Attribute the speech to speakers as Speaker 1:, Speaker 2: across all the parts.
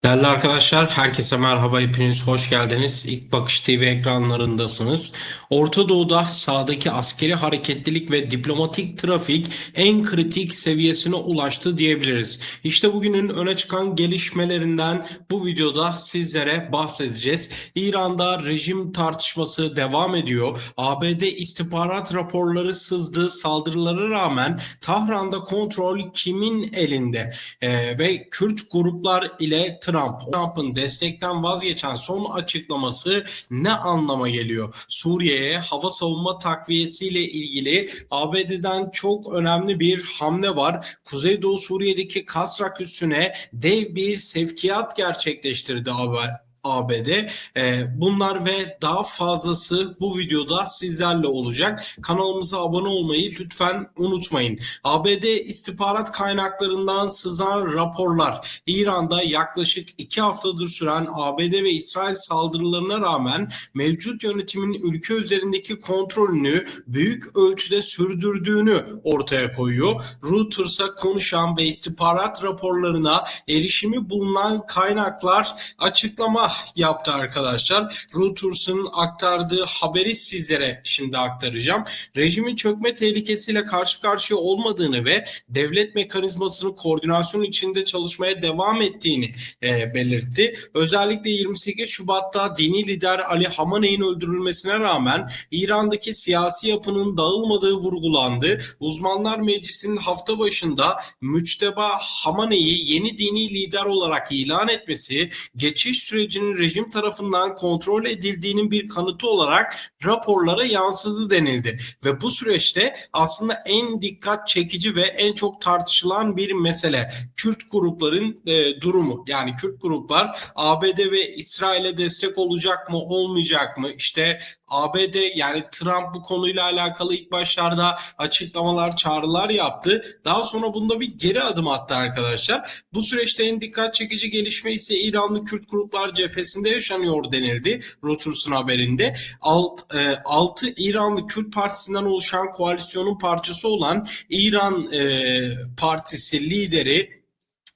Speaker 1: Değerli arkadaşlar, herkese merhaba, hepiniz hoş geldiniz. İlk Bakış TV ekranlarındasınız. Orta Doğu'da sahadaki askeri hareketlilik ve diplomatik trafik en kritik seviyesine ulaştı diyebiliriz. İşte bugünün öne çıkan gelişmelerinden bu videoda sizlere bahsedeceğiz. İran'da rejim tartışması devam ediyor. ABD istihbarat raporları sızdı, saldırılara rağmen Tahran'da kontrol kimin elinde? Ve Kürt gruplar ile Trump'ın destekten vazgeçen son açıklaması ne anlama geliyor? Suriye'ye hava savunma takviyesiyle ilgili ABD'den çok önemli bir hamle var. Kuzeydoğu Suriye'deki Kasrak üssüne dev bir sevkiyat gerçekleştirdi ABD. Bunlar ve daha fazlası bu videoda sizlerle olacak. Kanalımıza abone olmayı lütfen unutmayın. ABD istihbarat kaynaklarından sızan raporlar, İran'da yaklaşık 2 haftadır süren ABD ve İsrail saldırılarına rağmen mevcut yönetimin ülke üzerindeki kontrolünü büyük ölçüde sürdürdüğünü ortaya koyuyor. Reuters'a konuşan ve istihbarat raporlarına erişimi bulunan kaynaklar açıklama yaptı arkadaşlar. Reuters'ın aktardığı haberi sizlere şimdi aktaracağım. Rejimin çökme tehlikesiyle karşı karşıya olmadığını ve devlet mekanizmasının koordinasyon içinde çalışmaya devam ettiğini belirtti. Özellikle 28 Şubat'ta dini lider Ali Hamaney'in öldürülmesine rağmen İran'daki siyasi yapının dağılmadığı vurgulandı. Uzmanlar Meclisi'nin hafta başında Müçteba Hamaney'i yeni dini lider olarak ilan etmesi, geçiş sürecinin rejim tarafından kontrol edildiğinin bir kanıtı olarak raporlara yansıdı denildi. Ve bu süreçte aslında en dikkat çekici ve en çok tartışılan bir mesele Kürt grupların durumu. Yani Kürt gruplar ABD ve İsrail'e destek olacak mı, olmayacak mı? İşte ABD, yani Trump bu konuyla alakalı ilk başlarda açıklamalar, çağrılar yaptı. Daha sonra bunda bir geri adım attı arkadaşlar. Bu süreçte en dikkat çekici gelişme ise İranlı Kürt gruplar cephesinde yaşanıyor denildi Reuters'ın haberinde. 6 İranlı Kürt Partisi'nden oluşan koalisyonun parçası olan İran Partisi lideri,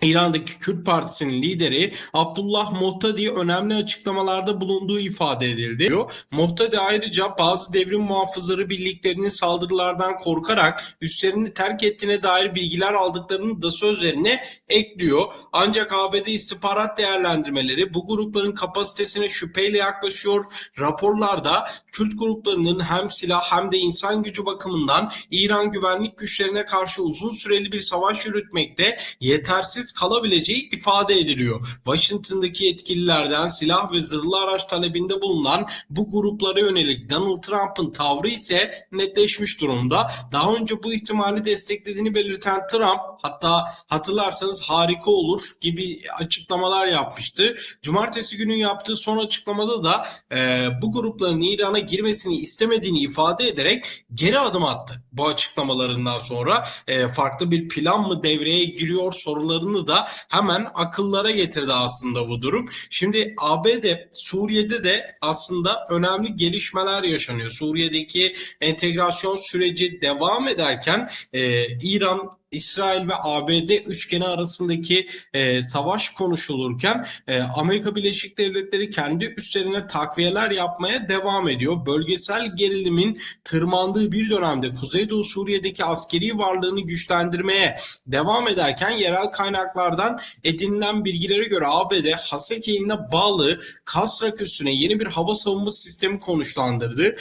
Speaker 1: İran'daki Kürt Partisi'nin lideri Abdullah Mohtadi önemli açıklamalarda bulunduğu ifade edildi. Mohtadi ayrıca bazı devrim muhafızları birliklerinin saldırılardan korkarak üslerini terk ettiğine dair bilgiler aldıklarını da sözlerine ekliyor. Ancak ABD istihbarat değerlendirmeleri bu grupların kapasitesine şüpheyle yaklaşıyor. Raporlarda Kürt gruplarının hem silah hem de insan gücü bakımından İran güvenlik güçlerine karşı uzun süreli bir savaş yürütmekte yetersiz kalabileceği ifade ediliyor. Washington'daki yetkililerden silah ve zırhlı araç talebinde bulunan bu gruplara yönelik Donald Trump'ın tavrı ise netleşmiş durumda. Daha önce bu ihtimali desteklediğini belirten Trump, hatta hatırlarsanız harika olur gibi açıklamalar yapmıştı. Cumartesi günü yaptığı son açıklamada da bu grupların İran'a girmesini istemediğini ifade ederek geri adım attı. Bu açıklamalarından sonra farklı bir plan mı devreye giriyor sorularını da hemen akıllara getirdi aslında bu durum. Şimdi ABD Suriye'de de aslında önemli gelişmeler yaşanıyor. Suriye'deki entegrasyon süreci devam ederken İran, İsrail ve ABD üçgeni arasındaki savaş konuşulurken Amerika Birleşik Devletleri kendi üslerine takviyeler yapmaya devam ediyor. Bölgesel gerilimin tırmandığı bir dönemde Kuzeydoğu Suriye'deki askeri varlığını güçlendirmeye devam ederken yerel kaynaklardan edinilen bilgilere göre ABD Haseke'ine bağlı Kasrak üssüne yeni bir hava savunma sistemi konuşlandırdı.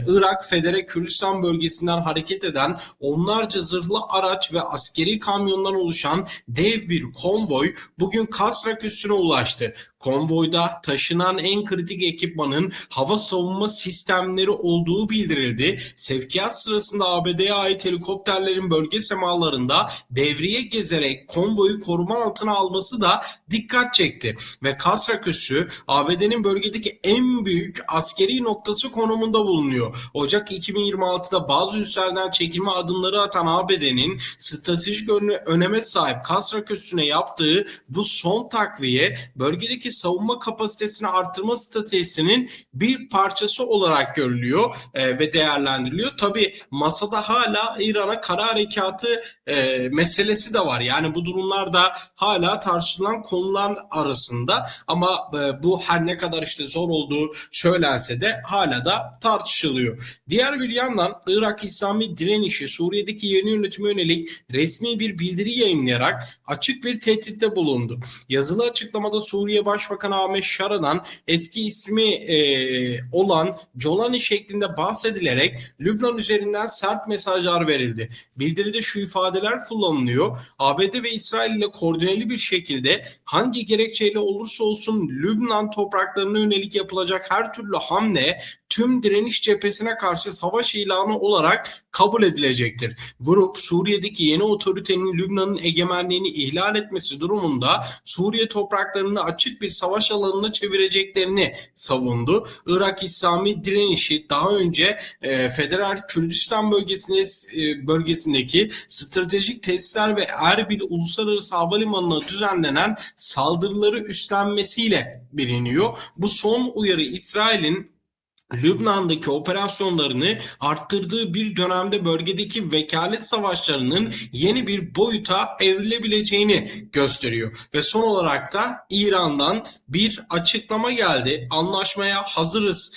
Speaker 1: Irak Federe Kürdistan bölgesinden hareket eden onlarca zırhlı araç ve askeri kamyondan oluşan dev bir konvoy bugün Kasrak üssüne ulaştı. Konvoyda taşınan en kritik ekipmanın hava savunma sistemleri olduğu bildirildi. Sevkiyat sırasında ABD'ye ait helikopterlerin bölge semalarında devriye gezerek konvoyu koruma altına alması da dikkat çekti. Ve Kasrak üssü ABD'nin bölgedeki en büyük askeri noktası konumunda bulunuyor. Ocak 2026'da bazı üslerden çekilme adımları atan ABD'nin stratejik öneme sahip Kasrak üssüne yaptığı bu son takviye bölgedeki bölgedeki savunma kapasitesini artırma stratejisinin bir parçası olarak görülüyor ve değerlendiriliyor. Tabii masada hala İran'a kara harekatı meselesi de var. Yani bu durumlar da hala tartışılan konular arasında ama bu her ne kadar işte zor olduğu söylense de hala da tartışılıyor. Diğer bir yandan Irak İslami Direnişi Suriye'deki yeni yönetime yönelik resmi bir bildiri yayınlayarak açık bir tehditte bulundu. Yazılı açıklamada Suriye Başbakanı Ahmet Şara'dan eski ismi olan Jolani şeklinde bahsedilerek Lübnan üzerinden sert mesajlar verildi. Bildiride şu ifadeler kullanılıyor. ABD ve İsrail ile koordineli bir şekilde hangi gerekçeyle olursa olsun Lübnan topraklarına yönelik yapılacak her türlü hamle tüm direniş cephesine karşı savaş ilanı olarak kabul edilecektir. Grup Suriye'deki yeni otoritenin Lübnan'ın egemenliğini ihlal etmesi durumunda Suriye topraklarını açık bir savaş alanına çevireceklerini savundu. Irak İslami Direnişi daha önce Federal Kürdistan bölgesindeki stratejik tesisler ve Erbil Uluslararası Havalimanı'na düzenlenen saldırıları üstlenmesiyle biliniyor. Bu son uyarı İsrail'in Lübnan'daki operasyonlarını arttırdığı bir dönemde bölgedeki vekalet savaşlarının yeni bir boyuta evrilebileceğini gösteriyor. Ve son olarak da İran'dan bir açıklama geldi. Anlaşmaya hazırız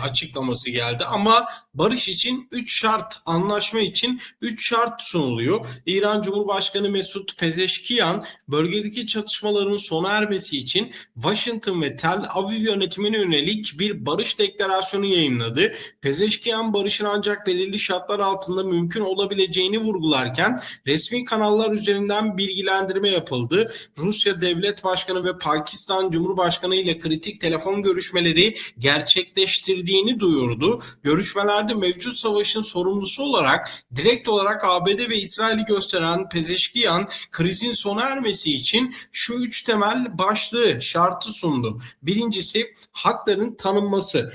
Speaker 1: açıklaması geldi ama barış için 3 şart, anlaşma için 3 şart sunuluyor. İran Cumhurbaşkanı Mesut Pezeşkiyan bölgedeki çatışmaların sona ermesi için Washington ve Tel Aviv yönetimine yönelik bir barış deklarasyonu yayınladı. Pezeşkiyan barışın ancak belirli şartlar altında mümkün olabileceğini vurgularken resmi kanallar üzerinden bilgilendirme yapıldı. Rusya Devlet Başkanı ve Pakistan Cumhurbaşkanı ile kritik telefon görüşmeleri gerçekleştirdiğini duyurdu. Görüşmelerde mevcut savaşın sorumlusu olarak direkt olarak ABD ve İsrail'i gösteren Pezeşkiyan krizin sona ermesi için şu 3 temel başlığı şartı sundu. Birincisi hakların tanınması.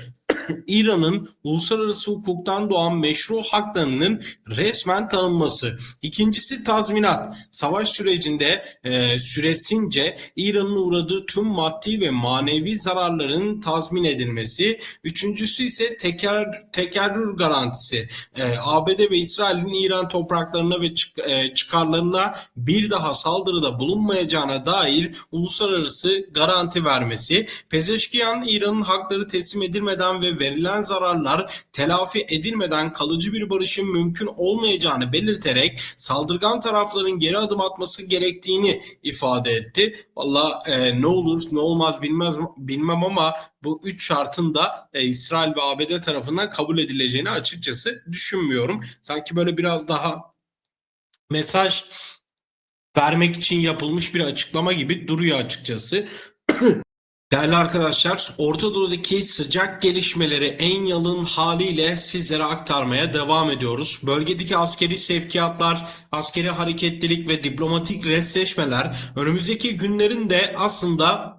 Speaker 1: İran'ın uluslararası hukuktan doğan meşru haklarının resmen tanınması. İkincisi tazminat. Savaş süresince İran'ın uğradığı tüm maddi ve manevi zararların tazmin edilmesi. Üçüncüsü ise tekerrür garantisi. ABD ve İsrail'in İran topraklarına ve çıkarlarına bir daha saldırıda bulunmayacağına dair uluslararası garanti vermesi. Pezeşkiyan İran'ın hakları teslim edilmeden ve verilen zararlar telafi edilmeden kalıcı bir barışın mümkün olmayacağını belirterek saldırgan tarafların geri adım atması gerektiğini ifade etti. Valla ne olur ne olmaz bilmem ama bu 3 şartın da İsrail ve ABD tarafından kabul edileceğini açıkçası düşünmüyorum. Sanki böyle biraz daha mesaj vermek için yapılmış bir açıklama gibi duruyor açıkçası. Değerli arkadaşlar, Orta Doğu'daki sıcak gelişmeleri en yalın haliyle sizlere aktarmaya devam ediyoruz. Bölgedeki askeri sevkiyatlar, askeri hareketlilik ve diplomatik resleşmeler önümüzdeki günlerin de aslında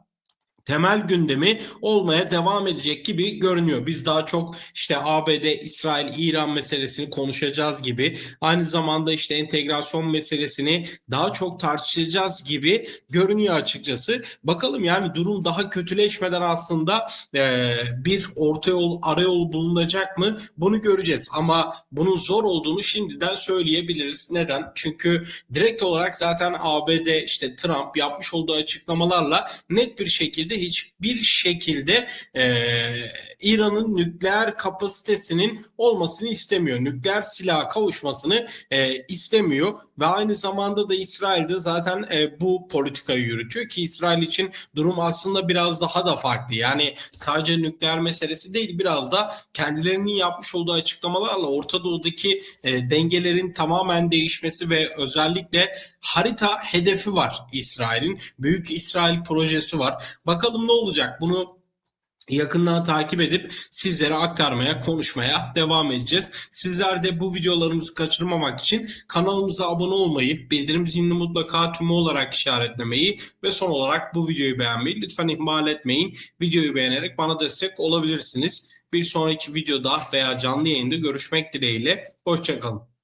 Speaker 1: temel gündemi olmaya devam edecek gibi görünüyor. Biz daha çok işte ABD, İsrail, İran meselesini konuşacağız gibi, aynı zamanda işte entegrasyon meselesini daha çok tartışacağız gibi görünüyor açıkçası. Bakalım yani durum daha kötüleşmeden aslında bir orta yol, arayol bulunacak mı? Bunu göreceğiz ama bunun zor olduğunu şimdiden söyleyebiliriz. Neden? Çünkü direkt olarak zaten ABD işte Trump yapmış olduğu açıklamalarla net bir şekilde hiçbir şekilde İran'ın nükleer kapasitesinin olmasını istemiyor. Nükleer silaha kavuşmasını istemiyor ve aynı zamanda da İsrail'de zaten bu politikayı yürütüyor ki İsrail için durum aslında biraz daha da farklı. Yani sadece nükleer meselesi değil, biraz da kendilerinin yapmış olduğu açıklamalarla Orta Doğu'daki dengelerin tamamen değişmesi ve özellikle harita hedefi var İsrail'in. Büyük İsrail projesi var. Bakalım ne olacak? Bunu yakından takip edip sizlere aktarmaya, konuşmaya devam edeceğiz. Sizler de bu videolarımızı kaçırmamak için kanalımıza abone olmayı, bildirim zilini mutlaka tümü olarak işaretlemeyi ve son olarak bu videoyu beğenmeyi lütfen ihmal etmeyin. Videoyu beğenerek bana destek olabilirsiniz. Bir sonraki videoda veya canlı yayında görüşmek dileğiyle. Hoşça kalın.